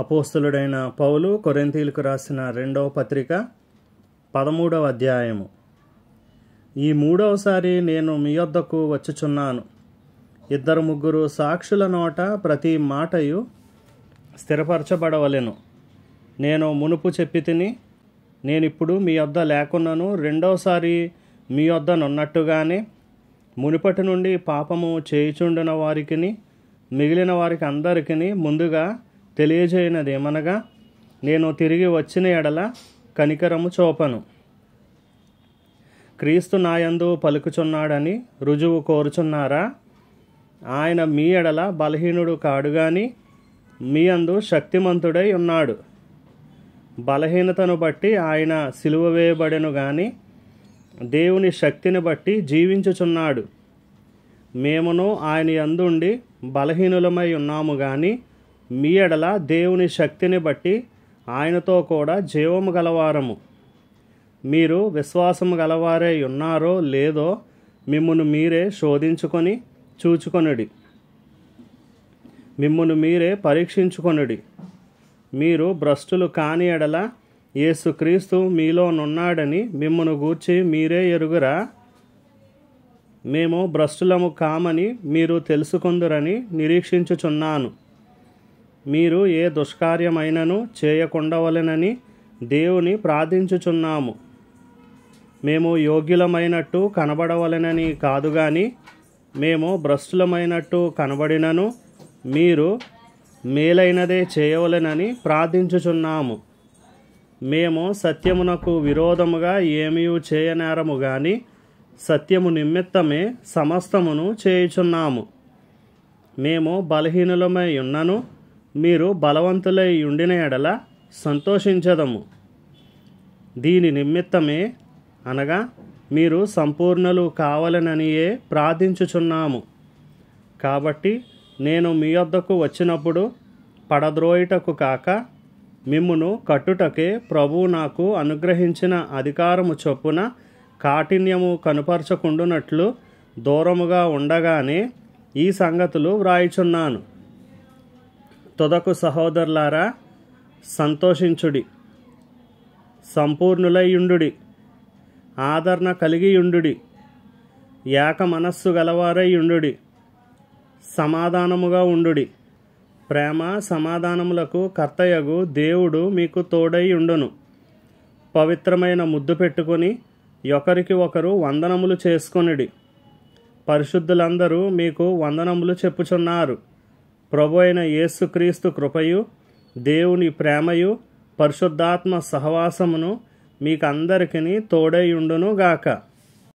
అపోస్తలుడైన పౌలు కొరింథీయులకు రాసిన 2వ పత్రిక 13వ అధ్యాయము. ఈ 3వసారి నేను మీ యొద్దకు వచ్చుచున్నాను. 2-3 సాక్షుల నోట ప్రతి మాటయు స్థిరపరచబడవలెను. నేను మునుపు చెప్పితిని, నేనిప్పుడు మీ యొద్ద లేకున్నను రెండవసారి మీ యొద్దనున్నట్టుగానే మునుపటి నుండి పాపము చేయుచుండిన వారికిని మిగిలిన వారికి అందరికిని ముందుగా తెలియజేయనదేమనగా, నేను తిరిగి వచ్చిన ఎడల కనికరము చూపను. క్రీస్తు నాయందు పలుకుచున్నాడని రుజువు కోరుచున్నారా? ఆయన మీ ఎడల బలహీనుడు కాడు గాని మీ అందు శక్తిమంతుడై ఉన్నాడు. బలహీనతను బట్టి ఆయన సిలువ వేయబడెను గాని దేవుని శక్తిని బట్టి జీవించుచున్నాడు. మేమును ఆయన యందుండి బలహీనులమై ఉన్నాము గాని మీ ఎడల దేవుని శక్తిని బట్టి ఆయనతో కూడా జీవము గలవారము. మీరు విశ్వాసము గలవారై ఉన్నారో లేదో మిమ్మును మీరే శోధించుకొని చూచుకొనుడి. మిమ్మును మీరే పరీక్షించుకొనుడి. మీరు భ్రష్టులు కాని ఎడల యేసుక్రీస్తు మీలోనున్నాడని మిమ్మును గూర్చి మీరే ఎరుగురా? మేము భ్రష్టులము కామని మీరు తెలుసుకొందురని నిరీక్షించుచున్నాను. మీరు ఏ దుష్కార్యమైనను చేయకుండవలెనని దేవుని ప్రార్థించుచున్నాము. మేము యోగ్యులమైనట్టు కనబడవలెనని కాదు గాని మేము భ్రష్టులమైనట్టు కనబడినను మీరు మేలైనదే చేయవలెనని ప్రార్థించుచున్నాము. మేము సత్యమునకు విరోధముగా ఏమీ చేయనేరము గాని సత్యము నిమిత్తమే సమస్తమును చేయుచున్నాము. మేము బలహీనులమై ఉన్నను మీరు బలవంతులై ఉండిన ఎడల సంతోషించదము. దీని నిమిత్తమే అనగా మీరు సంపూర్ణులు కావాలననియే ప్రార్థించుచున్నాము. కాబట్టి నేను మీ యొద్దకు వచ్చినప్పుడు పడద్రోయుటకు కాక మిమ్మును కట్టుటకే ప్రభువు నాకు అనుగ్రహించిన అధికారము చొప్పున కాఠిన్యము కనుపరచకుండునట్లు దూరముగా ఉండగానే ఈ సంగతులు వ్రాయుచున్నాను. తుదకు సహోదరులారా, సంతోషించుడి, సంపూర్ణులైయుండుడి, ఆదరణ కలిగియుండుడి, ఏక మనస్సు గలవారైయుండుడి, సమాధానముగా ఉండుడి. ప్రేమ సమాధానములకు కర్తయగు దేవుడు మీకు తోడై ఉండును. పవిత్రమైన ముద్దు పెట్టుకొని ఒకరికి ఒకరు వందనములు చేసుకొనుడి. పరిశుద్ధులందరూ మీకు వందనములు చెప్పుచున్నారు. ప్రభు అయిన యేసుక్రీస్తు కృపయు దేవుని ప్రేమయు పరిశుద్ధాత్మ సహవాసమును మీకందరికీ తోడై ఉండును గాక.